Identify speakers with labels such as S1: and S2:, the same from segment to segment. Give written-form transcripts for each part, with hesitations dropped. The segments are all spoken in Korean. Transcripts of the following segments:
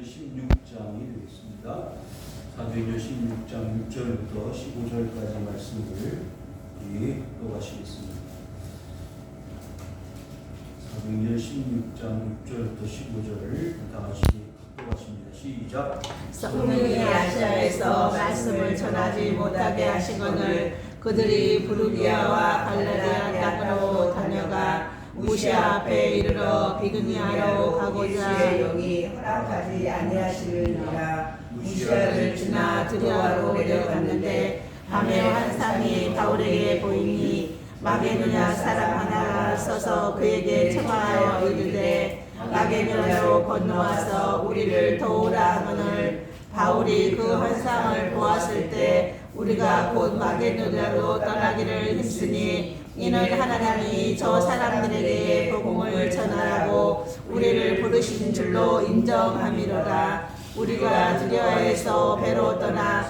S1: 16장이 되겠습니다. 사도행전 16장 6절부터 15절까지 말씀을 읽어가시겠습니다. 사도행전 16장 6절부터 15절을 다 같이 읽어가십니다. 시작.
S2: 성령이 아시아에서 말씀을 전하지 못하게 하시거늘 그들이 부르기아와 갈라디아 땅으로 다녀가 무시아 앞에 이르러 비두니아로 가고자
S3: 영이 허락하지 아니하시느니라.
S2: 무시아를 지나 드로아로 내려갔는데 밤에 환상이 바울에게 보이니 마게도냐 사람 하나가 서서 그에게 청하여 이르되 마게도냐로 건너와서 우리를 도우라 하거늘 바울이 그 환상을 보았을 때 우리가 곧 마게도냐로 떠나기를 힘쓰니 이는 하나님이 저 사람들에게 복음을 전하라고 우리를 부르신 줄로 인정함이로라. 우리가 드로아에서 배로 떠나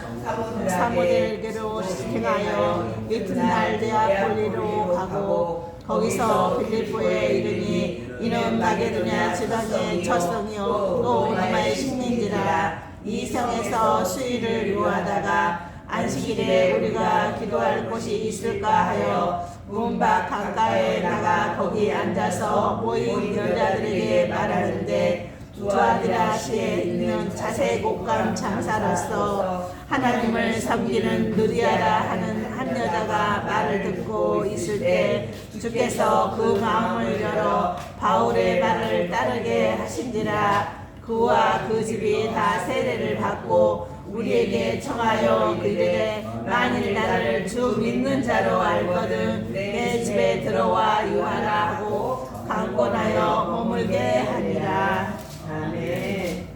S2: 사모델게로 행하여 이튿날 네아폴리로 가고 거기서 빌립보에 이르니 이는 마게도냐 지방의 첫성이요 또 로마의 식민지라. 이 성에서 수일을 요하다가 안식일에 우리가 기도할 곳이 있을까 하여 문밖 강가에 나가 거기 앉아서 모인 여자들에게 말하는데 두아디라시에 있는 자색 옷감 장사로서 하나님을 섬기는 느리아라 하는 한 여자가 말을 듣고 있을 때 주께서 그 마음을 열어 바울의 말을 따르게 하신지라. 그와 그 집이 다 세례를 받고 우리에게 청하여 그들의 만일 나를 주 믿는 자로 알거든 내 집에 들어와 유하라 하고 강권하여 머물게 하니라. 아멘.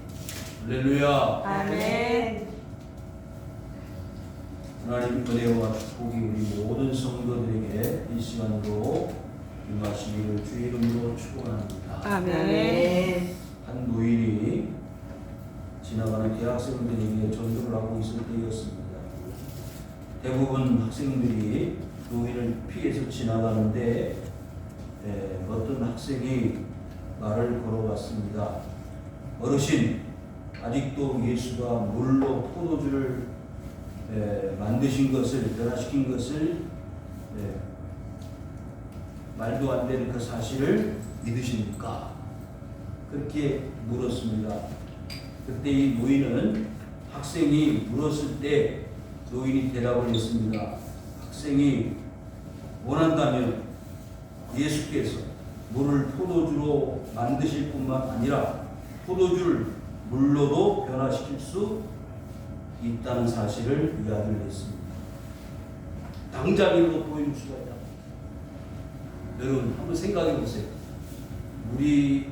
S1: 할렐루야.
S2: 아멘.
S1: 하나님 은혜와 축복이 우리 모든 성도들에게 이 시간으로 임하시기를 주의 이름으로 축원합니다.
S2: 아멘.
S1: 한 노인이 지나가는 대학생들에게 전도를 하고 있을 때였습니다. 대부분 학생들이 노인을 피해서 지나가는데 어떤 학생이 말을 걸어왔습니다. 어르신, 아직도 예수가 물로 포도주를 만드신 것을, 변화시킨 것을 말도 안 되는 그 사실을 믿으십니까? 그렇게 물었습니다. 그때 이 노인은 학생이 물었을 때 노인이 대답을 했습니다. 학생이 원한다면 예수께서 물을 포도주로 만드실 뿐만 아니라 포도주를 물로도 변화시킬 수 있다는 사실을 이야기를 했습니다. 당장이라도 보여줄 수가 있다. 여러분 한번 생각해 보세요. 물이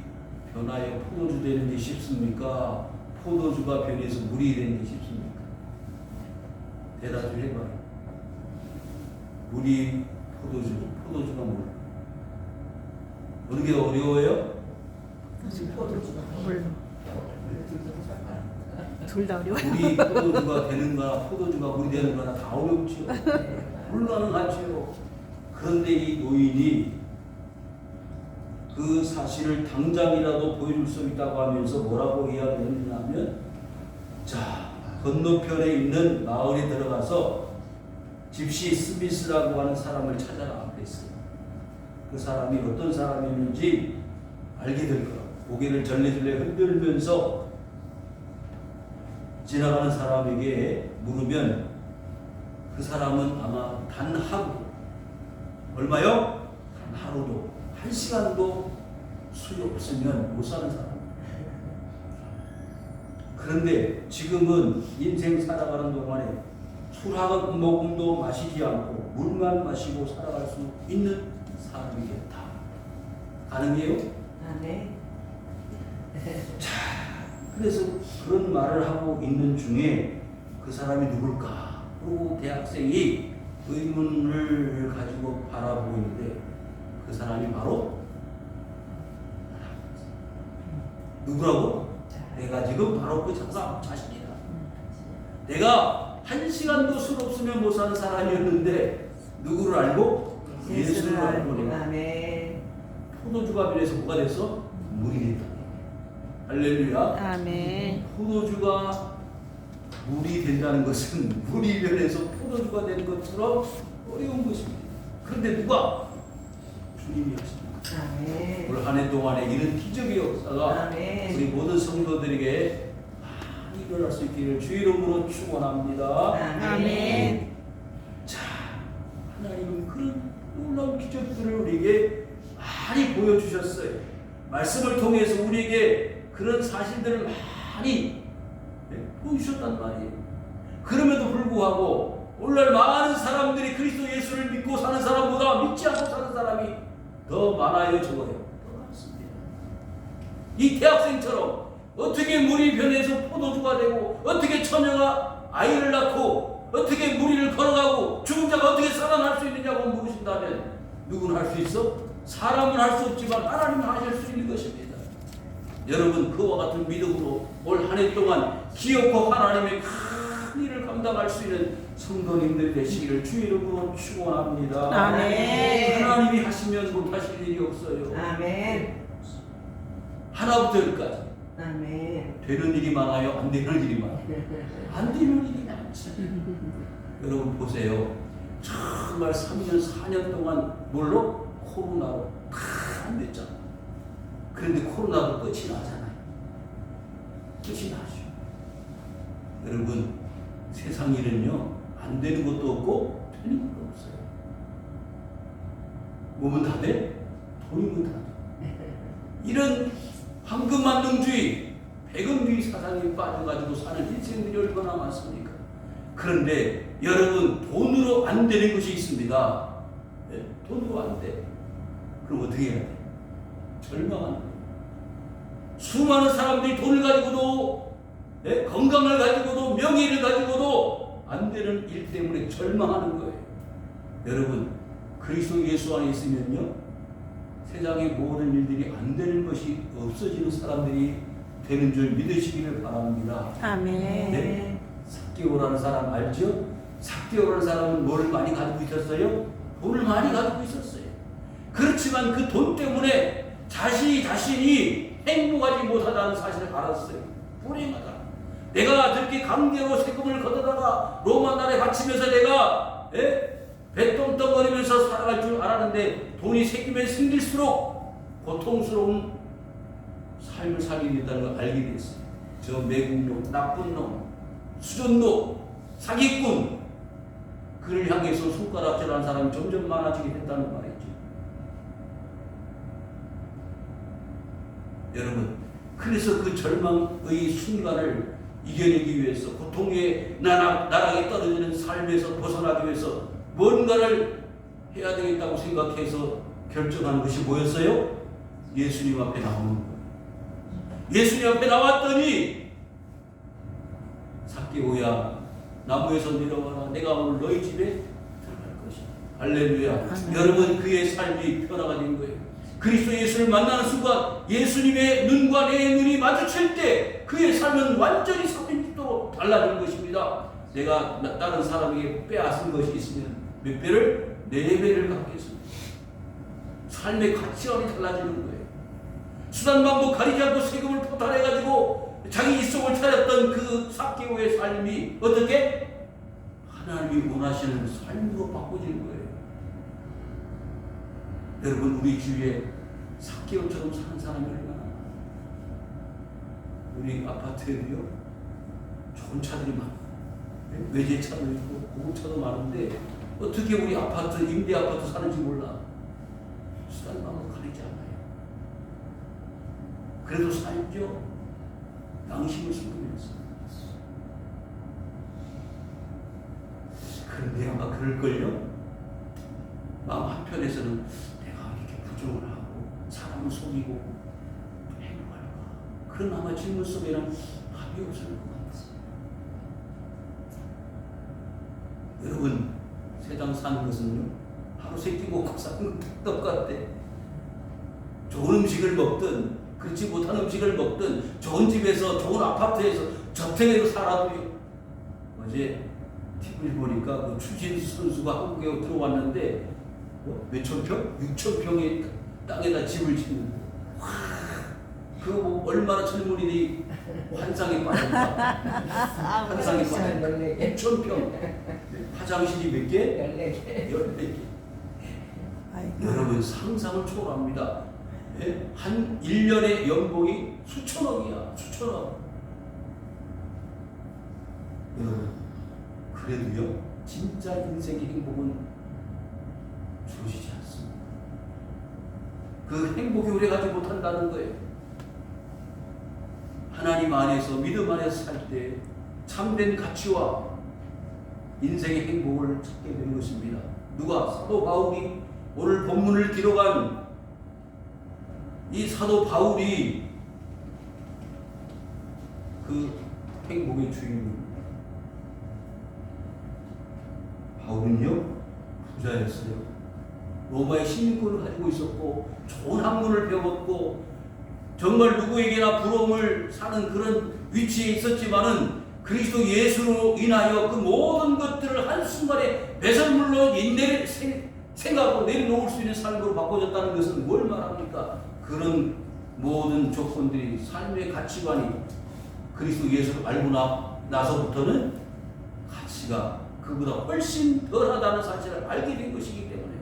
S1: 변하여 포도주 되는 게 쉽습니까? 포도주가 변해서 물이 되는 게 쉽습니까? 대답 좀 해봐요. 물이 포도주, 포도주가 물. 어느 게 어려워요?
S3: 포도주가
S2: 물로. 둘 다 어려워요.
S1: 물이 포도주가 되는가, 포도주가 물이 되는가 다 어렵죠. 불가능하죠. 그런데 이 노인이 그 사실을 당장이라도 보여줄 수 있다고 하면서 뭐라고 이야기했냐면, 자, 건너편에 있는 마을에 들어가서 집시 스미스라고 하는 사람을 찾아라 그랬어요. 그 사람이 어떤 사람이었는지 알게 될 거라고. 고개를 절레절레 흔들면서 지나가는 사람에게 물으면 그 사람은 아마 단 하루, 얼마요? 단 하루도, 한 시간도 술이 없으면 못 사는 사람. 그런데 지금은 인생 살아가는 동안에 술 한 모금도 마시지 않고 물만 마시고 살아갈 수 있는 사람이겠다. 가능해요?
S3: 네.
S1: 자, 그래서 그런 말을 하고 있는 중에 그 사람이 누굴까? 그리고 대학생이 의문을 가지고 바라보고 있는데 그 사람이 바로 누구라고? 내가 지금 바로 그 장사 자신이다. 내가 한 시간도 술 없으면 못 사는 사람이었는데 누구를 알고? 예수를 알고 내가
S3: 아멘.
S1: 포도주가 변해서 뭐가 됐어? 물이 됐다. 할렐루야.
S2: 아멘.
S1: 포도주가 물이 된다는 것은 물이 변해서 포도주가 되는 것처럼 어려운 것입니다. 그런데 누가? 주님이 하십니다.
S3: 아멘.
S1: 올 한 해 동안에 이런 기적의 역사가
S3: 아멘.
S1: 우리 모든 성도들에게 많이 일어날 수 있기를 주 이름으로 축원합니다.
S2: 아멘.
S1: 자, 하나님은 그런 놀라운 기적들을 우리에게 많이 보여주셨어요. 말씀을 통해서 우리에게 그런 사실들을 많이 보여주셨단 말이에요. 그럼에도 불구하고 오늘날 많은 사람들이 그리스도 예수를 믿고 사는 사람보다 믿지 않고 사는 사람이 더 많아요, 적어요? 더 많습니다. 이 대학생처럼 어떻게 물이 변해서 포도주가 되고, 어떻게 처녀가 아이를 낳고, 어떻게 무리를 걸어가고 죽은 자가 어떻게 살아날 수 있느냐고 물으신다면 누구는 할 수 있어? 사람은 할 수 없지만 하나님은 하실 수 있는 것입니다. 여러분, 그와 같은 믿음으로 올 한 해 동안 기어코 하나님의 큰 일을 감당할 수 있는 성도님들 되시기를 주 이름으로 축원합니다.
S2: 아멘.
S1: 하나님이 하시면 못하실 일이 없어요.
S3: 아멘.
S1: 하나부터 열까지
S3: 아멘.
S1: 되는 일이 많아요, 안 되는 일이 많아요. 안 되는 일이 많지. 여러분 보세요. 정말 3년, 4년 동안 뭘로? 코로나로 다 안 됐잖아. 그런데 코로나도 끝이 나잖아요. 끝이 나죠. 여러분, 세상 일은요, 안 되는 것도 없고 되는 것도 없어요. 뭐면 다 돼? 돈이면 다 돼. 이런 황금만능주의, 백은주의 사상에 빠져가지고 사는 인생들이 얼마나 많습니까? 그런데 여러분, 돈으로 안 되는 것이 있습니다. 네? 돈으로 안 돼. 그럼 어떻게 해야 돼? 절망하는 거예요. 수많은 사람들이 돈을 가지고도, 네? 건강을 가지고도, 명예를 가지고도 안 되는 일 때문에 절망하는 거예요. 여러분, 그리스도 예수 안에 있으면요, 세상의 모든 일들이 안 되는 것이 없어지는 사람들이 되는 줄 믿으시기를 바랍니다.
S2: 아멘.
S1: 네? 삭개오라는 사람 알죠? 삭개오라는 사람은 뭘 많이 가지고 있었어요? 돈을 많이 가지고 있었어요. 그렇지만 그 돈 때문에 자신이 행복하지 못하다는 사실을 알았어요. 불행하다. 내가 저렇게 강제로 세금을 걷어다가 로마 나라에 바치면서 내가 배똥덩거리면서 살아갈 줄 알았는데 돈이 생기면 생길수록 고통스러운 삶을 살게 된다는 걸 알게 됐어요. 저 매국노, 나쁜 놈, 수전노, 사기꾼, 그를 향해서 손가락질하는 사람이 점점 많아지게 된다는 말이죠. 여러분, 그래서 그 절망의 순간을 이겨내기 위해서, 고통의 나락에 떨어지는 삶에서 벗어나기 위해서 뭔가를 해야 되겠다고 생각해서 결정한 것이 뭐였어요? 예수님 앞에 나오는 거예요. 예수님 앞에 나왔더니, 삭개오야, 나무에서 내려와라. 내가 오늘 너희 집에 들어갈 것이다. 할렐루야. 여러분, 그의 삶이 변화가 된 거예요. 그리스도 예수를 만나는 순간 예수님의 눈과 내 눈이 마주칠 때 그의 삶은 완전히 360도로 달라진 것입니다. 내가 다른 사람에게 빼앗은 것이 있으면 몇 배를? 4배를 갚겠습니다. 삶의 가치관이 달라지는 거예요. 수단 방법 가리지 않고 세금을 포탈해가지고 자기 이속을 차렸던 그 삭개오의 삶이 어떻게? 하나님이 원하시는 삶으로 바꿔지는 거예요. 여러분, 우리 주위에 삭개오처럼 사는 사람이 얼마나? 우리 아파트에도요, 좋은 차들이 많아요. 외제차도 있고 고급차도 많은데 어떻게 우리 아파트, 임대 아파트 사는지 몰라. 수단 방법 가리지 않아요. 그래도 살죠. 양심을 숨기면서. 그런데 아마 그럴걸요? 마음 한편에서는 내가 이렇게 부정을 하고 사람을 속이고 행복할까? 그런 아마 질문 속에는 답이 없을 것 같아요. 여러분, 세상 사는 것은요, 하루 세끼 먹고 사는 것도 똑같대. 좋은 음식을 먹든 그렇지 못한 음식을 먹든 좋은 집에서 좋은 아파트에서 저택에서 살아도요. 어제 TV를 보니까 그 추신수 선수가 한국에 들어왔는데 몇천 평? 6천 평의 땅에다 집을 짓는데, 와, 그 뭐 얼마나 젊은이들이 환상에 빠진다. 환상에 빠진다. 5,000평. 화장실이 몇 개?
S3: 14개.
S1: 14개. 여러분 상상을 초월합니다. 예? 한 1년의 연봉이 수천억이야. 수천억. 여러분 그래도요 진짜 인생의 행복은 주어지지 않습니다. 그 행복이 오래 가지 못한다는 거예요. 하나님 안에서 믿음 안에서 살 때 참된 가치와 인생의 행복을 찾게 되는 것입니다. 누가? 사도 바울이 오늘 본문을 기록한 이 사도 바울이 그 행복의 주인입니다. 바울은요 부자였어요. 로마의 시민권을 가지고 있었고 좋은 학문을 배웠고 정말 누구에게나 부러움을 사는 그런 위치에 있었지만은 그리스도 예수로 인하여 그 모든 것들을 한순간에 배설물로 생각하고 내려놓을 수 있는 삶으로 바꿔졌다는 것은 뭘 말합니까? 그런 모든 조건들이 삶의 가치관이 그리스도 예수를 알고 나서부터는 가치가 그보다 훨씬 덜하다는 사실을 알게 된 것이기 때문에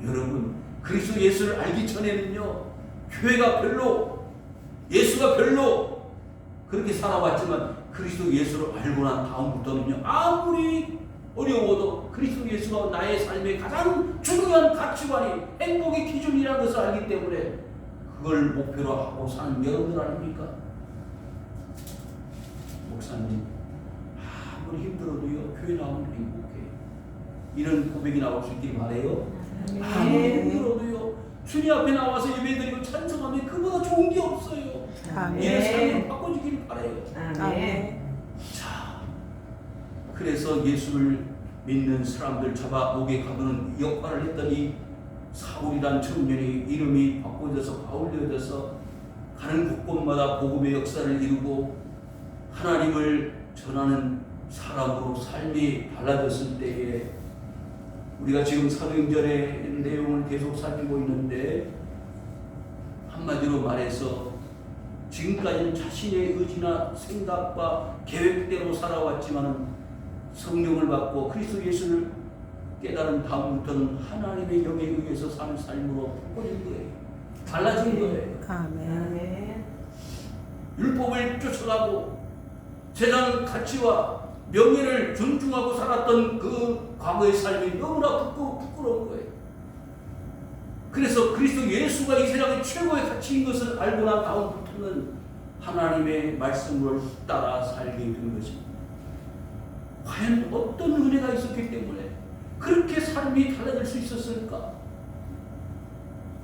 S1: 여러분 그리스도 예수를 알기 전에는요 교회가 별로 예수가 별로 그렇게 살아왔지만 그리스도 예수를 알고 난 다음부터는요 아무리 어려워도 그리스도 예수가 나의 삶의 가장 중요한 가치관이 행복의 기준이라는 것을 알기 때문에 그걸 목표로 하고 사는 여러분들 아닙니까? 목사님 아무리 힘들어도요 교회 나오면 행복해. 이런 고백이 나올 수 있길 바라요. 아무리 힘들어도요 주님 앞에 나와서 예배드리고 찬송하면 그보다 좋은 게 없어요. 이런 삶을 바꿔주길 바라요.
S3: 아멘.
S1: 자, 그래서 예수를 믿는 사람들 잡아 목에 가두는 역할을 했던 이 사울이란 청년이 이름이 바꿔져서 바울되어져서 가는 곳곳마다 복음의 역사를 이루고 하나님을 전하는 사람으로 삶이 달라졌을 때에 우리가 지금 사도행전의 내용을 계속 살피고 있는데 한마디로 말해서 지금까지는 자신의 의지나 생각과 계획대로 살아왔지만 성령을 받고 그리스도 예수를 깨달은 다음부터는 하나님의 영에 의해서 사는 삶으로 바꿔진 거예요. 달라진 거예요.
S3: 아멘.
S1: 율법을 쫓아가고 세상 가치와 명예를 존중하고 살았던 그 과거의 삶이 너무나 부끄러운 거예요. 그래서 그리스도 예수가 이 세상의 최고의 가치인 것을 알고 난 다음부터는 하나님의 말씀을 따라 살게 된 것입니다. 과연 어떤 은혜가 있었기 때문에 그렇게 삶이 달라질 수 있었을까?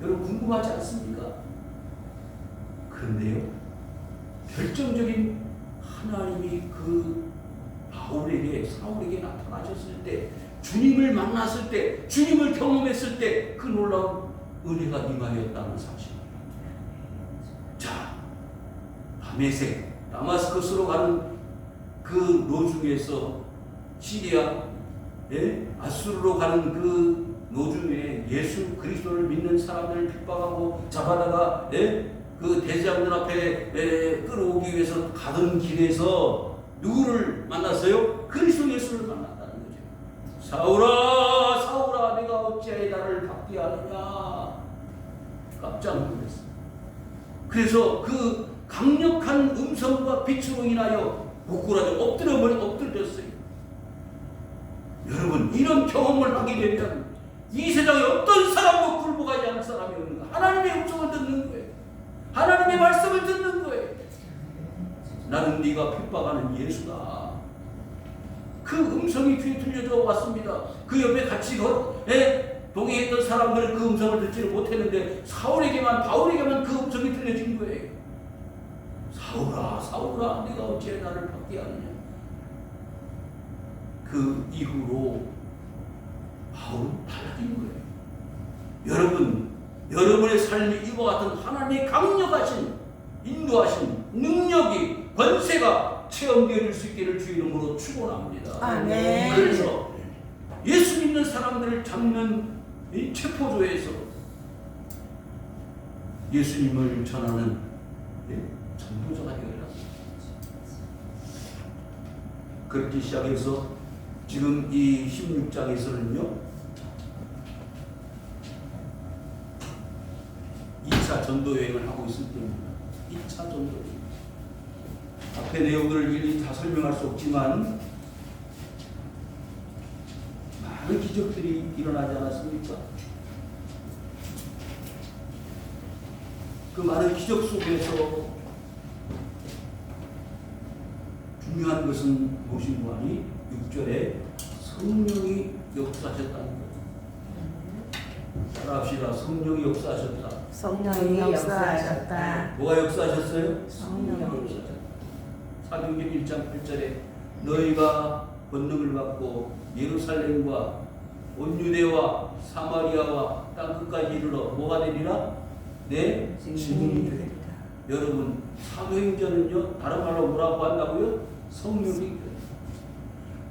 S1: 여러분 궁금하지 않습니까? 그런데요 결정적인 하나님이 그 사울에게 나타나셨을 때 주님을 만났을 때 주님을 경험했을 때 그 놀라운 은혜가 임하였다는 사실입니다. 자, 다마스커스로 가는 그 노중에서 시리아 아수르로 가는 그 노중에 예수 그리스도를 믿는 사람들을 핍박하고 잡아다가 그 대제장들 앞에 끌어오기 위해서 가던 길에서 누구를 만났어요? 그리스도 예수를 만났다는 거죠. 사울아 사울아 내가 어찌하여 나를 박해하느냐. 깜짝 놀랐어요. 그래서 그 강력한 음성과 빛으로 인하여 고꾸라져 엎드렸어요. 여러분 이런 경험을 하게 되면 이 세상에 어떤 사람도 굴복하지 않을 사람이 없는가? 하나님의 음성을 듣는 거예요. 하나님의 말씀을 듣는 거예요. 나는 네가 핍박하는 예수다. 그 음성이 귀에 들려져 왔습니다. 그 옆에 같이 동행했던 사람들은 그 음성을 듣지를 못했는데 바울에게만 그 음성이 들려진 거예요. 사울아 사울아 네가 어찌해 나를 박해하느냐. 그 이후로 바울은 달라진 거예요. 여러분의 삶이 이와 같은 하나님의 강력하신 인도하신 능력이 권세가 체험되어질 수 있기를 주 이름으로 축원합니다.
S3: 아멘.
S1: 그래서 예수 믿는 사람들을 잡는 이 체포조에서 예수님을 전하는 전도자가 되어라. 그렇게 시작해서 지금 이 16장에서는요 2차 전도 여행을 하고 있을 때입니다. 2차 전도 여행. 앞에 내용들을 일일이 다 설명할 수 없지만 많은 기적들이 일어나지 않았습니까? 그 많은 기적 속에서 중요한 것은 무엇인고 하니 6절에 성령이 역사하셨다는 거예요. 따라합시다. 성령이 역사하셨다.
S3: 성령이 역사하셨다.
S1: 뭐가 역사하셨어요?
S3: 성령이
S1: 역사하셨다. 사도행전 1장 8절에 너희가 권능을 받고 예루살렘과 온 유대와 사마리아와 땅 끝까지 이르러 뭐가 되리라? 내 증인이 되리라. 여러분 사도행전은요 다른 말로 뭐라고 한다고요? 성령이.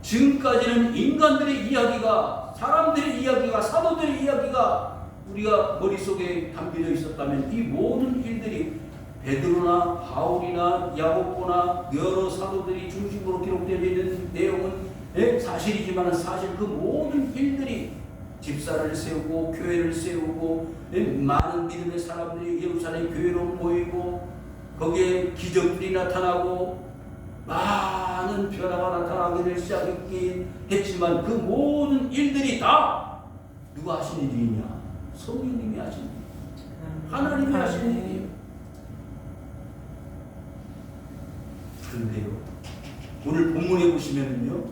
S1: 지금까지는 인간들의 이야기가, 사람들의 이야기가, 사도들의 이야기가 우리가 머릿속에 담겨져 있었다면 이 모든 일들이 베드로나 바울이나 야고보나 여러 사도들이 중심으로 기록되어 있는 내용은 사실이지만 사실 그 모든 일들이 집사를 세우고 교회를 세우고 많은 믿음의 사람들이 예루살렘 교회로 모이고 거기에 기적들이 나타나고 많은 변화가 나타나기를 시작했긴 했지만 그 모든 일들이 다 누가 하신 일이냐? 성령님이 하신 일, 하나님이 하신 일이에요. 그런데요 오늘 본문에 보시면은요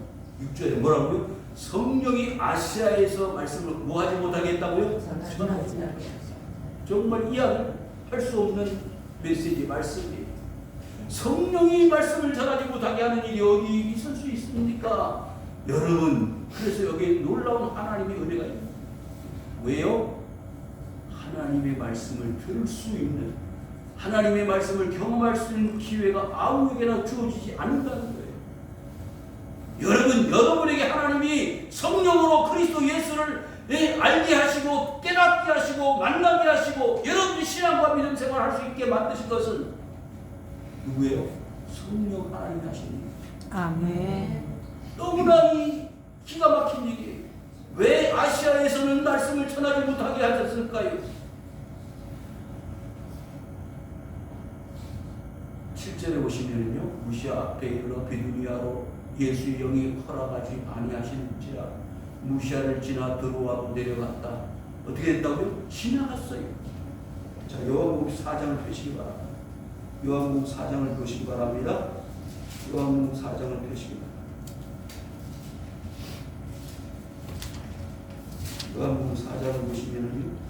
S1: 6절에 뭐라고요? 성령이 아시아에서 말씀을 뭐하지 못하게 했다고요? 정말 이해할 수 없는 메시지 말씀이에요. 성령이 말씀을 전하지 못하게 하는 일이 어디 있을 수 있습니까? 여러분 그래서 여기에 놀라운 하나님의 은혜가 있습니다. 왜요? 하나님의 말씀을 들을 수 있는, 하나님의 말씀을 경험할 수 있는 기회가 아무에게나 주어지지 않는다는 거예요. 여러분, 여러분에게 하나님이 성령으로 그리스도 예수를 알게 하시고 깨닫게 하시고 만나게 하시고 여러분이 신앙과 믿음 생활을 할 수 있게 만드신 것은 누구예요? 성령 하나님이 하신 일.
S3: 아멘.
S1: 너무나 이 기가 막힌 일이에요. 왜 아시아에서는 말씀을 전하지 못하게 하셨을까요? 7절에 보시면요 무시아 앞에 이르러 비두니아로 예수의 영이 허락하지 아니하시는지라 무시아를 지나 들어와도 내려갔다. 어떻게 됐다고요? 지나갔어요. 자, 요한복음 4장을 펴시기 바랍니다. 요한복음 4장을 보시기 바랍니다. 요한복음 4장을 펴시기 바랍니다. 요한복음 4장을 보시면요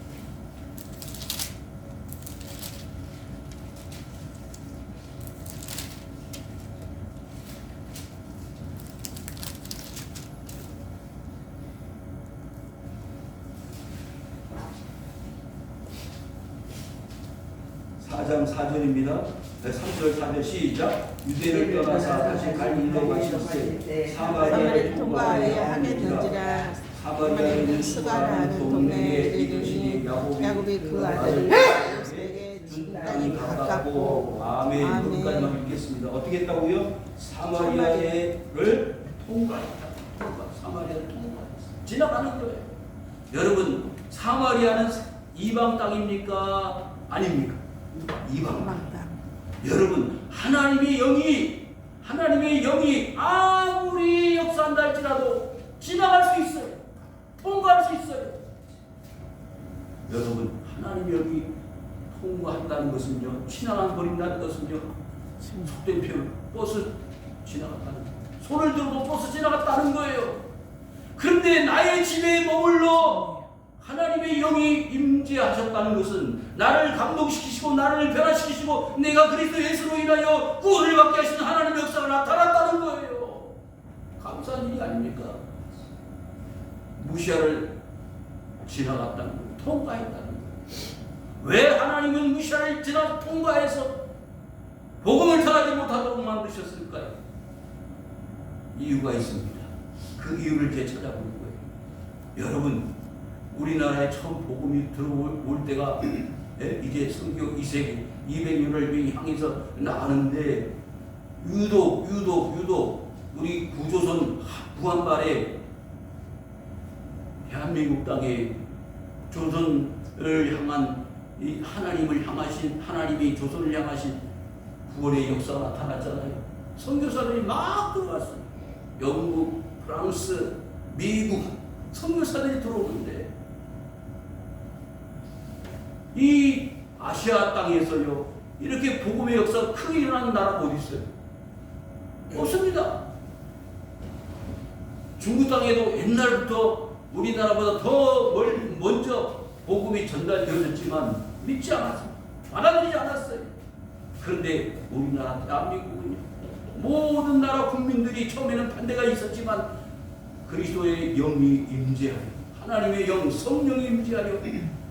S1: 장 4절입니다. 3절 4절 시작. 유대를 떠나사 다시 갈릴리로 가시되 사마리아를 통과하여 하게 된지라. 사마리아에는 수가라는 동네에 이르시니 야곱이 그 아들을 요셉에게 준 땅이 가깝고. 아멘. 여기까지만 읽겠습니다. 어떻게 했다고요? 사마리아를 통과했다. 사마리아를 통과했어. 지나가는 거예요. 여러분, 사마리아는 이방 땅입니까? 아닙니까? 이방 땅. 여러분, 하나님의 영이 아무리 역사한다 할지라도 지나갈 수 있어요. 통과할 수 있어요. 여러분, 하나님의 영이 통과한다는 것은요, 지나가 버린다는 것은요, 속된 표현, 버스 지나갔다는 거예요. 손을 들어도 버스 지나갔다는 거예요. 그런데 나의 집에 머물러 하나님의 영이 임재하셨다는 것은 나를 감동시키시고 나를 변화시키시고 내가 그리스도 예수로 인하여 구원을 받게 하시는 하나님의 역사가 나타났다는 거예요. 감사한 일이 아닙니까? 무시아를 지나갔다는 거예요. 통과했다는 거예요. 왜 하나님은 무시아를 지나 통과해서 복음을 전하지 못하도록 만드셨을까요? 이유가 있습니다. 그 이유를 되찾아보는 거예요. 여러분, 우리나라에 처음 복음이 들어올 때가 이제 성경 2세기 200년을 향해서 나가는데 유독 우리 구조선 부한발에 대한민국 땅에 조선을 향한 이 하나님을 향하신 하나님이 조선을 향하신 구원의 역사가 나타났잖아요. 선교사들이 막 들어왔어요. 영국, 프랑스, 미국 선교사들이 들어오는데 이 아시아 땅에서요 이렇게 복음의 역사가 크게 일어나는 나라가 어디 있어요? 없습니다. 중국 땅에도 옛날부터 우리나라보다 더 먼저 복음이 전달되어졌지만 믿지 않았어요. 받아들이지 않았어요. 그런데 우리나라 대한민국은요 모든 나라 국민들이 처음에는 반대가 있었지만 그리스도의 영이 임재하여 하나님의 영 성령이 임재하여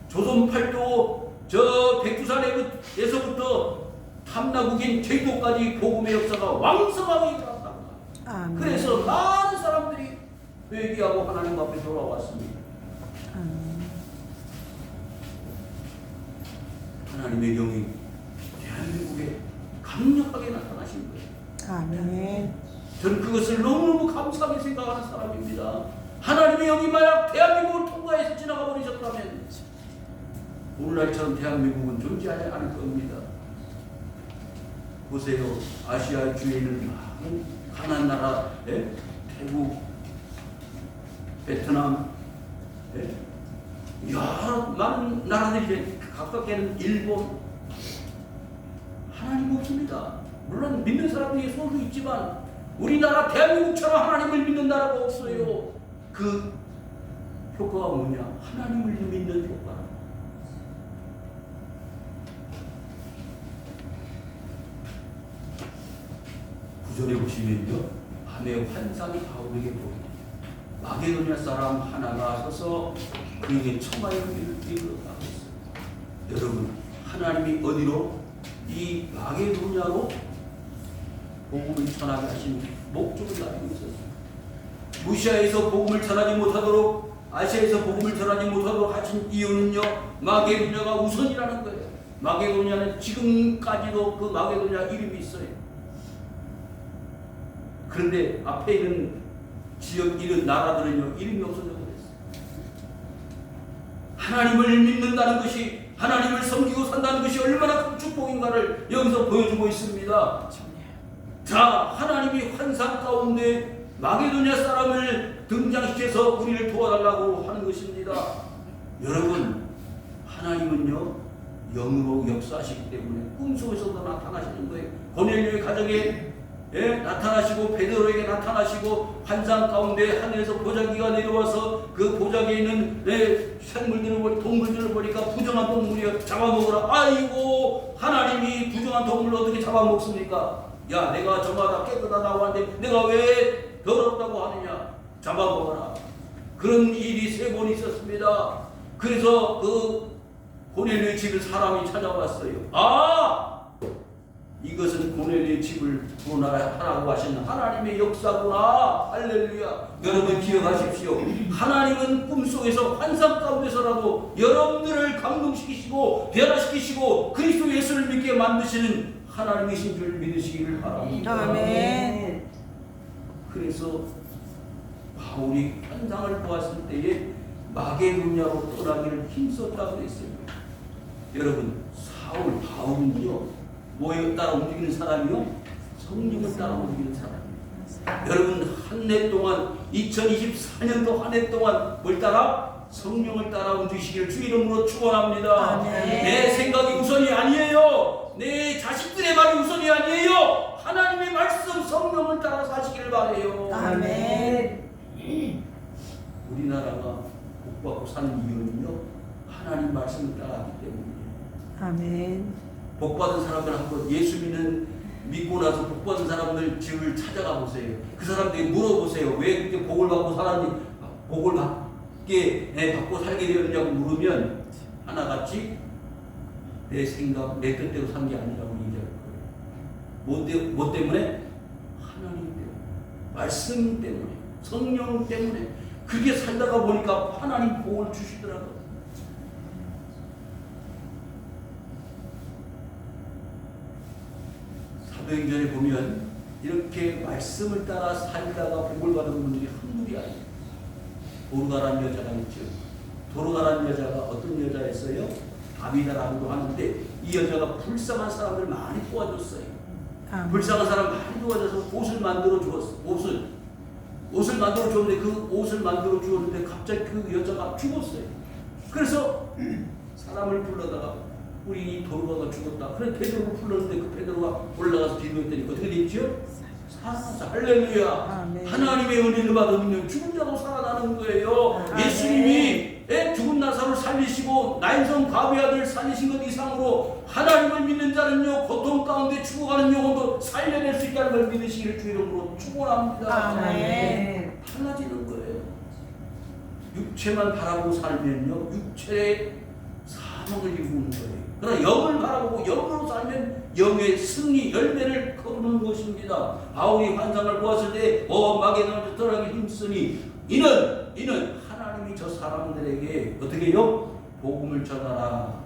S1: 조선 팔도 저 백두산에서부터 탐나국인 제주도까지 복음의 역사가 왕성하게 일어났다.
S3: 아멘.
S1: 그래서 많은 사람들이 회개하고 하나님 앞에 돌아왔습니다. 하나님의 영이 대한민국에 강력하게 나타나신 거예요.
S3: 아멘.
S1: 저는 그것을 너무너무 감사하게 생각하는 사람입니다. 하나님의 영이 만약 대한민국을 통과해서 지나가 버리셨다면 오늘날처럼 대한민국은 존재하지 않을 겁니다. 보세요. 아시아 주에 있는 많은 가난한 나라, 태국, 베트남, 여러 많은 나라들이 가깝게는 일본, 하나님 없습니다. 물론 믿는 사람들이 소수 있지만 우리나라 대한민국처럼 하나님을 믿는 나라가 없어요. 그 효과가 뭐냐? 하나님을 믿는 효과. 구절에 보시면요, 밤에 환상이 바울에게 보입니다. 마게도냐 사람 하나가 서서 그에게 청하의 길을 이끌어가고 있어요. 여러분, 하나님이 어디로? 이 마게도냐로 복음을 전하게 하신 목적을 가지고 있었어요. 무시아에서 복음을 전하지 못하도록, 아시아에서 복음을 전하지 못하도록 하신 이유는요, 마게도냐가 우선이라는 거예요. 마게도냐는 지금까지도 그 마게도냐 이름이 있어요. 그런데 앞에 있는 지역 이런 나라들은요 이름이 없어져 버렸어요. 하나님을 믿는다는 것이, 하나님을 섬기고 산다는 것이 얼마나 큰 축복인가를 여기서 보여주고 있습니다. 자, 하나님이 환상 가운데 마게도냐 사람을 등장시켜서 우리를 도와달라고 하는 것입니다. 여러분, 하나님은요 영으로 역사하시기 때문에 꿈속에서도 나타나시는 거예요. 고넬료의 가정에 나타나시고 베드로에게 나타나시고 환상 가운데 하늘에서 보자기가 내려와서 그 보자기에 있는 생물들을 동물들을 보니까 부정한 동물이여 잡아먹으라. 아이고, 하나님이 부정한 동물을 어떻게 잡아먹습니까? 야, 내가 저마다 깨끗하다고 하는데 내가 왜 더럽다고 하느냐? 잡아먹어라. 그런 일이 3번 있었습니다. 그래서 그 고넬료의 집에 사람이 찾아왔어요. 이것은 고넬료의 집을 구원하라고 하신 하나님의 역사구나. 할렐루야. 여러분 기억하십시오. 하나님은 꿈속에서 환상 가운데서라도 여러분들을 감동시키시고 변화시키시고 그리스도 예수를 믿게 만드시는 하나님이신 줄 믿으시기를 바랍니다.
S3: 아멘.
S1: 그래서 바울이 환상을 보았을 때에 마게도냐로 떠나기를 힘썼다고 했어요. 여러분, 바울은요 뭐에 따라 움직이는 사람이요? 성령을 따라 움직이는 사람이에요. 여러분, 한 해 동안 2024년도 한 해 동안 뭘 따라? 성령을 따라 움직이시기를 주 이름으로 축원합니다. 내 생각이 우선이 아니에요. 내 자식들의 말이 우선이 아니에요. 하나님의 말씀 성령을 따라 사시기를 바래요.
S3: 아멘.
S1: 우리나라가 복받고 사는 이유는요 하나님 말씀을 따라하기 때문이에요.
S3: 아멘.
S1: 복받은 사람들 한번 예수 믿고 나서 복받은 사람들 집을 찾아가 보세요. 그 사람들이 물어보세요. 왜 그렇게 복을 받고 살았니? 복을 받고 살게 되었냐고 물으면 하나같이 내 생각, 내 뜻대로 산 게 아니라고 얘기할 거예요. 뭐 때문에? 하나님 때문에, 말씀 때문에, 성령 때문에. 그렇게 살다가 보니까 하나님 복을 주시더라고요. 사도행전에 보면 이렇게 말씀을 따라 살다가 복을 받은 분들이 한둘이 아니에요. 도르가라는 여자가 있죠. 도르가라는 여자가 어떤 여자였어요? 아비다라고도 하는데 이 여자가 불쌍한 사람들 많이 도와줬어요. 불쌍한 사람 많이 도와줘서 옷을 만들어 주었어. 옷을 만들어 줬는데 그 옷을 만들어 주었는데 갑자기 그 여자가 죽었어요. 그래서 사람을 불러다가 우리 이 도르가가 죽었다. 그래 베드로를 불렀는데 그 베드로가 올라가서 기도했더니 어떻게 됐죠? 살았어. 할렐루야.
S3: 아멘.
S1: 하나님의 은혜를 받으면 죽은 자도 살아나는 거예요.
S3: 아멘.
S1: 예수님이 죽은 나사로를 살리시고 나인성 바비 아들 살리신 것 이상으로 하나님을 믿는 자는요 고통 가운데 죽어가는 영혼도 살려낼 수 있다는 걸 믿으시기를 주 이름으로 축원합니다.
S3: 아멘.
S1: 달라지는 거예요. 육체만 바라보고 살면요 육체의 사망을 이루는 거예요. 그러나 영을 바라보고 영으로 살면 영의 승리 열매를 거두는 것입니다. 바울이 환상을 보았을 때 마게도냐로 떠나기 힘쓰니 이는 하나님이 저 사람들에게 어떻게 해요? 복음을 전하라.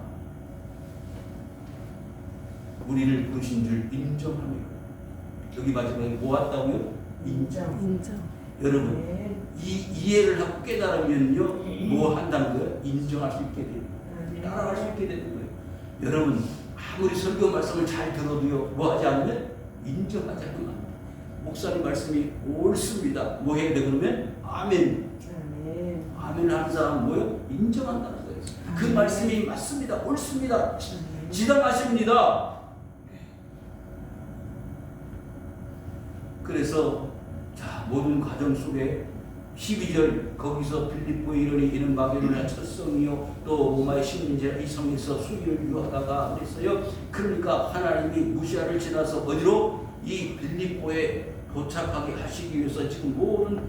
S1: 우리를 부르신 줄 인정합니다. 여기 마지막에 뭐 왔다고요? 인정. 여러분 이 이해를 하고 깨달으면요 뭐 한다는 거예요? 인정할 수 있게 돼요. 따라갈 수 있게 되는 거예요. 여러분 아무리 설교 말씀을 잘 들어도요 뭐 하지 않으면 인정하지 않으면 목사님 말씀이 옳습니다. 뭐 해야 돼 그러면? 아멘. 아멘 하는 사람은 뭐요? 인정한다는 거예요. 그 말씀이 맞습니다. 옳습니다. 지당하십니다. 그래서 자 모든 과정 속에 12절 거기서 빌립보에 이르니 이는 마게도냐 첫성이요 또 로마의 식민지라 이 성에서 수위를 유하다가 그랬어요. 그러니까 하나님이 무시아를 지나서 어디로? 이 빌립보에 도착하게 하시기 위해서 지금 모든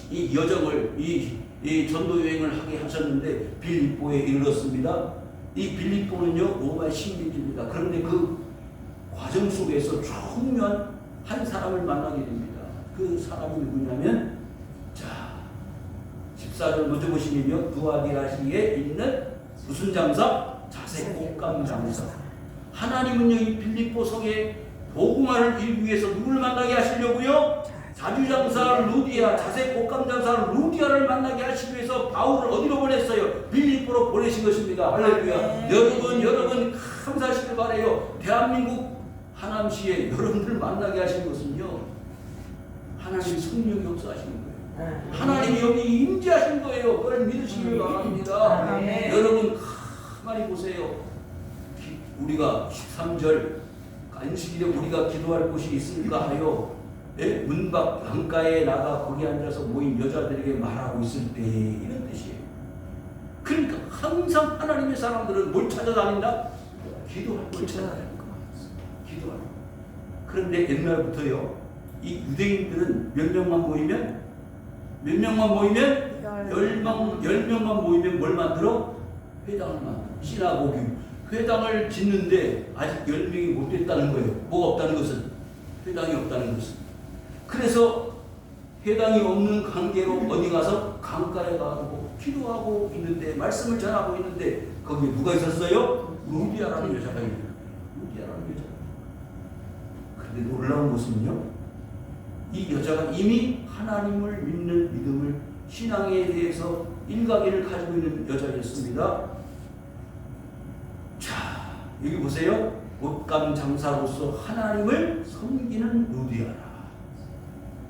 S1: 이 여정을 이 전도 여행을 하게 하셨는데 빌립보에 이르렀습니다. 이 빌립보는요 로마의 식민지입니다. 그런데 그 과정 속에서 중요한 한 사람을 만나게 됩니다. 그 사람이 누구냐면 자 14절 먼저 보시면요 두아디라시에 있는 무슨 장사? 자색 옷감 장사. 하나님은요 이 빌립보 성에 복음화를 이루기 위해서 누구를 만나게 하시려고요? 자주장사 루디아, 자색 옷감 장사 루디아를 만나게 하시기 위해서 바울을 어디로 보냈어요? 빌립보로 보내신 것입니다. 할렐루야. 여러분 감사하시길 바라요. 대한민국 하남시에 여러분들을 만나게 하신 것은요 하나님 성령이 역사하시는 거예요. 하나님이 여기 임재하신 거예요. 그걸 믿으시길 바랍니다. 여러분 가만히 보세요. 우리가 13절 안식일에 우리가 기도할 곳이 있을까 하여 문밖 강가에 나가 거기 앉아서 모인 여자들에게 말하고 있을 때 이런 뜻이에요. 그러니까 항상 하나님의 사람들은 뭘 찾아다닌다? 기도할 걸 찾아다니는 거. 기도할 거. 그런데 옛날부터요 이 유대인들은 몇 명만 모이면 10명만 모이면 뭘 만들어? 회당을 만들어. 시나고기. 회당을 짓는데 아직 10명이 못 됐다는 거예요. 뭐가 없다는 것은? 회당이 없다는 것은. 그래서 회당이 없는 관계로 어디 가서 강가에 가고 기도하고 있는데 말씀을 전하고 있는데 거기에 누가 있었어요? 루디아라는 여자가 있는 거예요. 루디아라는 여자. 그런데 놀라운 것은요. 이 여자가 이미 하나님을 믿는 믿음을 신앙에 대해서 일가견을 가지고 있는 여자였습니다. 자, 여기 보세요. 옷감 장사로서 하나님을 섬기는 루디아라.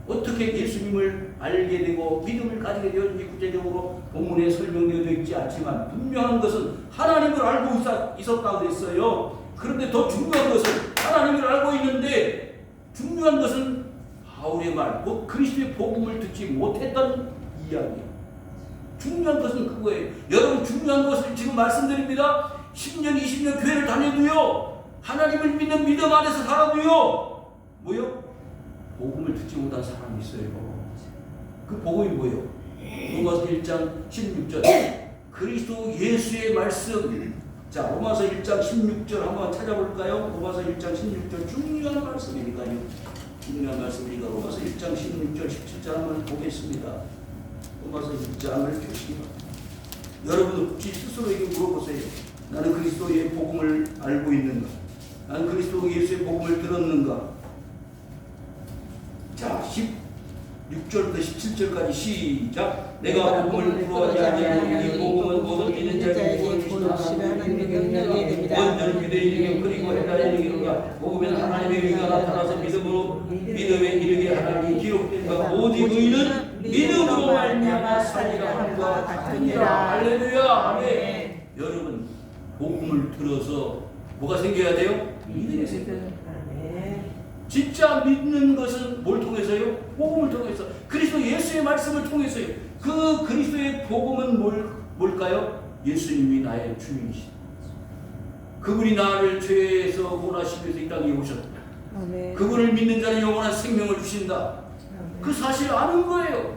S1: 어떻게 예수님을 알게 되고 믿음을 가지게 되었는지 구체적으로 본문에 설명되어 있지 않지만 분명한 것은 하나님을 알고 있었다고 그랬어요. 그런데 더 중요한 것은 하나님을 알고 있는데 중요한 것은 바울의 말, 곧 그리스도의 복음을 듣지 못했던 이야기예요. 중요한 것은 그거예요. 여러분 중요한 것을 지금 말씀드립니다. 10년, 20년 교회를 다녀도요. 하나님을 믿는 믿음 안에서 살아도요. 뭐요? 복음을 듣지 못한 사람이 있어요. 그 복음이 뭐예요? 로마서 1장 16절. 그리스도 예수의 말씀. 자, 로마서 1장 16절 한번 찾아볼까요? 로마서 1장 16절 중요한 말씀이니까요. 중요한 말씀이니까 로마서 1장 16절 17절 한번 보겠습니다. 로마서 1장을 펴시기 바랍니다. 여러분 혹시 스스로에게 물어보세요. 나는 그리스도의 복음을 알고 있는가? 나는 그리스도 예수의 복음을 들었는가? 16절부터 17절까지 시작. 내가 복음을 구하지 아니하고 이 복음은 모든 믿는 자에게 원전 유대인에게 그리고 헬라인에게로가 복음은 하나님의 의가 나타나서 믿음에 이르게 하나님이 기록된 바 오직 의는 믿음으로 말미암아 살리라 함과 같으니라. 할렐루야. 아멘. 여러분 복음을 들어서 뭐가 생겨야 돼요? 믿음이 생겨야 돼요. 진짜 믿는 것은 뭘 통해서요? 복음을 통해서. 그리스도 예수의 말씀을 통해서요. 그 그리스도의 복음은 뭘까요? 예수님이 나의 주인이시다. 그분이 나를 죄에서 구원하시기 위해서 이 땅에 오셨다. 그분을 믿는 자는 영원한 생명을 주신다. 그 사실을 아는 거예요.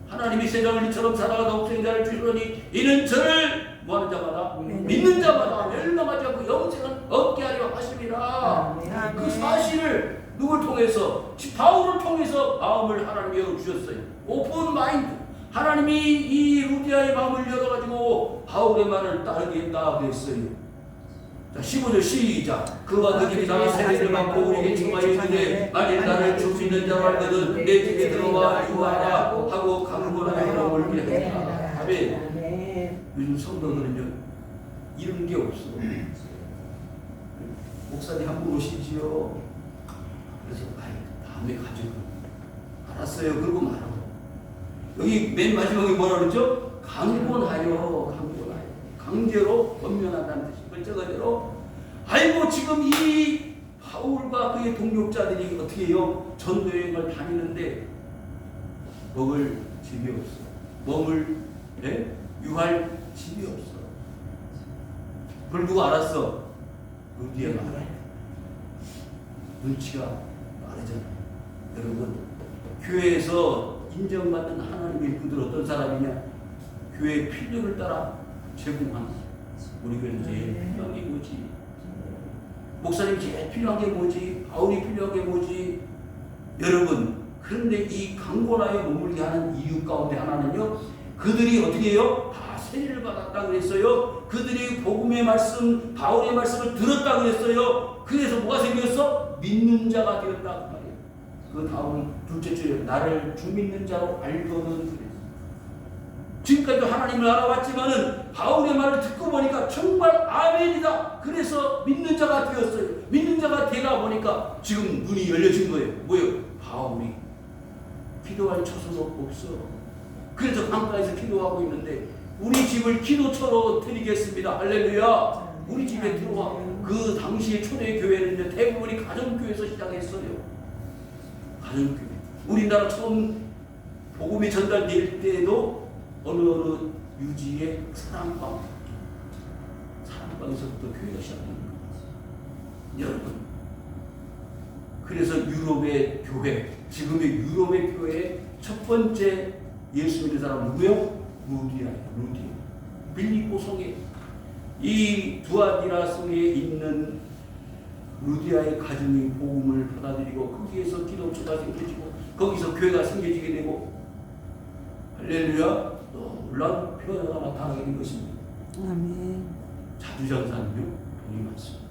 S1: 하나님이 세상을 이처럼 사랑하다 독생자를 주시더니 이는 저를 뭐하는 자마다 믿는 자마다 멸망하지 않고 영생을 얻게 하려 하심이라. 그 사실을 누굴 통해서? 바울을 통해서 마음을 하나님이 열어주셨어요. 오픈 마인드. 하나님이 이 루디아의 마음을 열어가지고 바울의 말을 따르겠다 그랬어요. 자, 15절 시작. 그와 그 집이 다 세례를 받고 우리에게 청하여 이르되 만일 나를 줄 수 있는 자로 알거든 내 집에 들어와 유하라 하고 강권하여 머물게 하였다. 아멘. 요즘 성도들은요 이런 게 없어. 목사님 한 분 오시지요. 그래서 다음에 가지고 알았어요. 그러고 말하고 여기 맨 마지막에 뭐라 그러죠? 강권하여 강제로 권면한다는 뜻이 글자가대로. 아이고 지금 이 바울과 그의 동력자들이 어떻게 해요? 전도여행을 다니는데 먹을 집이 없어. 유할 집이 없어. 그걸 누가 알았어? 루디아가 알아요. 눈치가 빠르잖아요. 여러분 교회에서 인정받는 하나님의 그들 어떤 사람이냐? 교회의 필요를 따라 제공하는. 우리 교회는 제일 필요한 게 뭐지? 목사님 제일 필요한 게 뭐지? 바울이 필요한 게 뭐지? 여러분 그런데 이 강권하여 머물게 하는 이유 가운데 하나는요, 그들이 어떻게 해요? 다 세례를 받았다 그랬어요. 그들이 복음의 말씀, 바울의 말씀을 들었다 그랬어요. 그래서 뭐가 생겼어? 믿는 자가 되었다 그 말이에요. 그 다음 둘째 줄에 나를 주 믿는 자로 알거든 그랬어요. 지금까지도 하나님을 알아왔지만은 바울의 말을 듣고 보니까 정말 아멘이다. 그래서 믿는 자가 되었어요. 믿는 자가 되다 보니까 지금 눈이 열려진 거예요. 뭐예요? 바울이 기도할 처소도 없어. 그래서 강가에서 기도하고 있는데 우리 집을 기도처로 드리겠습니다. 할렐루야. 우리 집에 들어와. 그 당시의 초대 교회는 대부분이 가정교회에서 시작했어요. 가정교회. 우리나라 처음 복음이 전달될 때에도 어느 유지의 사랑방에서부터 교회가 시작됩니다. 여러분, 그래서 유럽의 교회, 지금의 유럽의 교회의 첫 번째 예수 믿는 사람 누구요? 루디아. 빌립보 성에 이 두아디라 성에 있는 루디아의 가정이 복음을 받아들이고 거기에서 기독교가 생겨지고 거기서 교회가 생겨지게 되고, 할렐루야, 놀라운 변화가 나타나게 된 것입니다.
S3: 아멘.
S1: 자주장사는요 돈이 많습니다.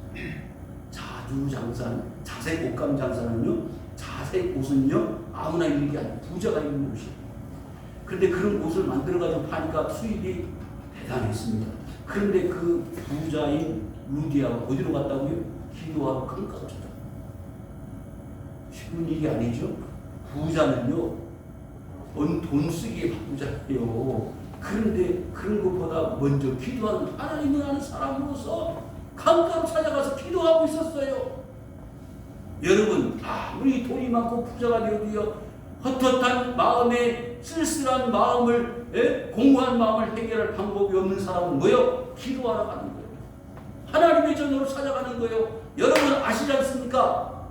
S1: 자색 옷감 장사는요, 자색 옷은요 아무나 입는 게 아니고 부자가 입는 옷이에요. 그런데 그런 옷을 만들어가지고 파니까 수입이 대단했습니다. 그런데 그 부자인 루디아가 어디로 갔다고요? 기도하러 강가로 찾아. 쉬운 일이 아니죠. 부자는요 돈 쓰기에 부자예요. 그런데 그런 것보다 먼저 기도하는, 하나님을 아는 사람으로서 강가로 찾아가서 기도하고 있었어요. 여러분, 아무리 돈이 많고 부자가 되어도요, 헛헛한 마음에 쓸쓸한 마음을, 공허한 마음을 해결할 방법이 없는 사람은 뭐예요? 기도하러 가는 거예요. 하나님의 전으로 찾아가는 거예요. 여러분 아시지 않습니까?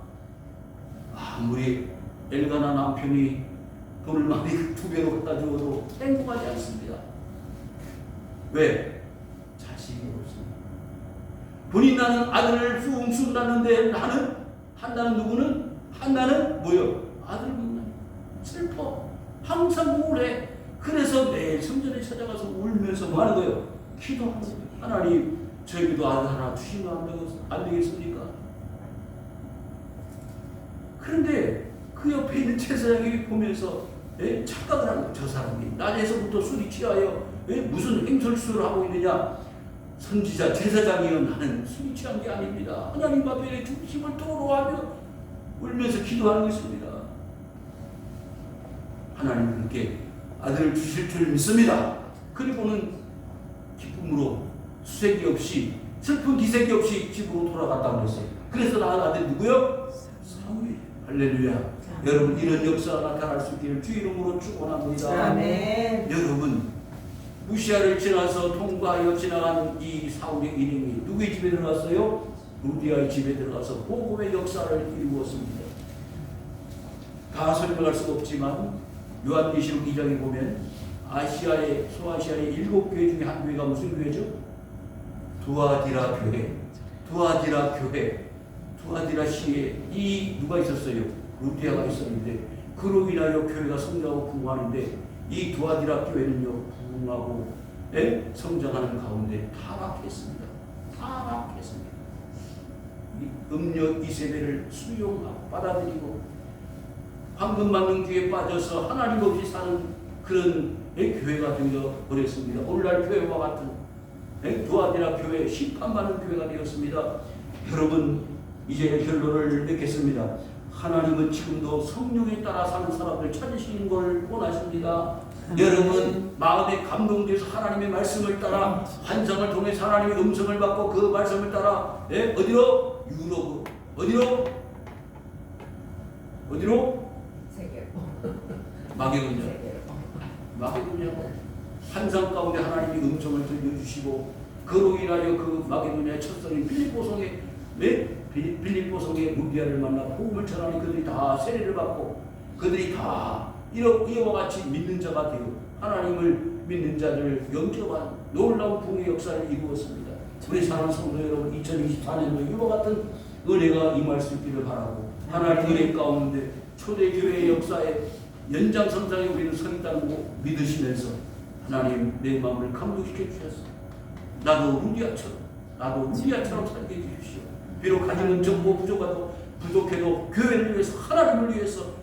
S1: 아무리 엘가나 남편이 돈을 많이 2배로 갖다 주어도 행복하지 않습니다. 왜? 자식이 없습니다. 본인 나는 아들을 숭숭 낳는데 한나는 누구는? 한나는 뭐요? 아들 못 낳아. 슬퍼. 항상 우울해. 그래서 매일 성전에 찾아가서 울면서 뭐 하는 거예요? 기도하는 거예요. 하나님, 저에게도 아들 하나 주시면 안 되겠습니까? 그런데 그 그 옆에 있는 제사장이 보면서 착각을 하는 거예요. 저 사람이 낮에서부터 술이 취하여 무슨 행설수를 하고 있느냐. 선지자 제사장이여 나는 술이 취한 게 아닙니다. 하나님 앞에 중심을 토로하며 울면서 기도하는 것입니다. 하나님은 그렇게 아들을 주실 줄 믿습니다. 그리고는 기쁨으로 수색이 없이 슬픈 기색이 없이 집으로 돌아갔다고 했어요. 그래서 낳은 아들 누구요? 사무엘. 할렐루야. 여러분 이런 역사가 나타날 수 있기를 주 이름으로 축원합니다.
S3: 아멘.
S1: 여러분 무시아를 지나서 통과하여 지나간 이 사울의 일행이 누구의 집에 들어갔어요? 루디아의 집에 들어가서 복음의 역사를 이루었습니다. 다 설명할 수가 없지만 요한계시록 2장에 보면 소아시아의 7교회 중에 한 교회가 무슨 교회죠? 두아디라 교회. 두아디라 시에 이 누가 있었어요? 루디아가 있었는데 그로 인하여 교회가 성장하고 부흥하는데 이 두아디라 교회는요 부흥하고 성장하는 가운데 타락했습니다. 이 음력 이세벨을 수용하고 받아들이고 황금 맞는 귀에 빠져서 하나님 없이 사는 그런 교회가 되어 버렸습니다. 오늘날 교회와 같은 두아디라 교회, 심판받는 교회가 되었습니다. 여러분 이제 결론을 맺겠습니다. 하나님은 지금도 성령에 따라 사는 사람들 찾으시는 걸 원하십니다. 여러분 마음에 감동돼서 하나님의 말씀을 따라 환상을 통해서 하나님의 음성을 받고 그 말씀을 따라 어디로? 유럽. 어디로? 마게도냐. 환상 가운데 하나님이 음성을 들려주시고 그로 인하여 그 마게도냐의 첫 성인 빌립보성의 루디아를 만나 복음을 전하니 그들이 다 세례를 받고 그들이 다 이와 같이 믿는 자가 되어 하나님을 믿는 자를 영접한 놀라운 부흥의 역사를 이루었습니다. 우리 사랑하는 성도 여러분 2024년도 이와 같은 은혜가 임할 수 있기를 바라고 하나님 은혜 가운데 초대교회의 역사에 연장선상에 우리는 서 있다는 거 믿으시면서 하나님 내 마음을 감동시켜 주셨어. 나도 루디아처럼 살게 해주십시오. 비록 가지는 적고 부족해도 교회를 위해서 하나님을 위해서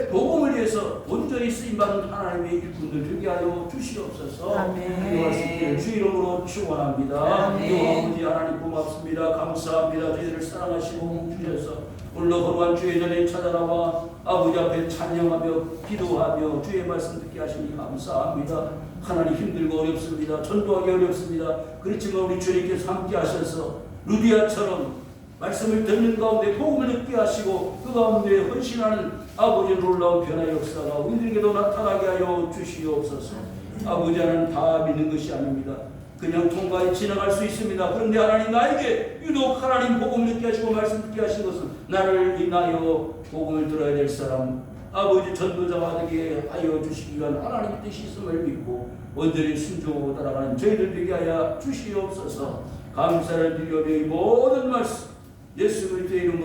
S1: 복음을 위해서 온전히 쓰임받는 하나님의 일꾼들 되게 하여 주시옵소서. 기도할 수 있기를 주 이름으로 축원합니다. 아버지 하나님 고맙습니다. 감사합니다. 저희들을 사랑하시고 주셔서 오늘도 거룩한 주의 전에 찾아나와 아버지 앞에 찬양하며 기도하며 주의 말씀 듣게 하시니 감사합니다. 하나님 힘들고 어렵습니다. 전도하기 어렵습니다. 그렇지만 우리 주님께서 함께 하셔서 루디아처럼 말씀을 듣는 가운데 복음을 듣게 하시고 그 가운데 헌신하는 아버지의 놀라운 변화의 역사가 우리들에게도 나타나게 하여 주시옵소서. 아버지 하나님 다 믿는 것이 아닙니다. 그냥 통과해 지나갈 수 있습니다. 그런데 하나님 나에게 유독 하나님 복음을 듣게 하시고 말씀 듣게 하신 것은 나를 인하여 복음을 들어야 될 사람 아버지 전도자가 되게 하여 주시기 위한 하나님의 뜻이 있음을 믿고 온전히 순종하고 따라가는 저희들 되게 하여 주시옵소서. 감사를 드리며 이 모든 말씀 예수 그리스도의 이름으로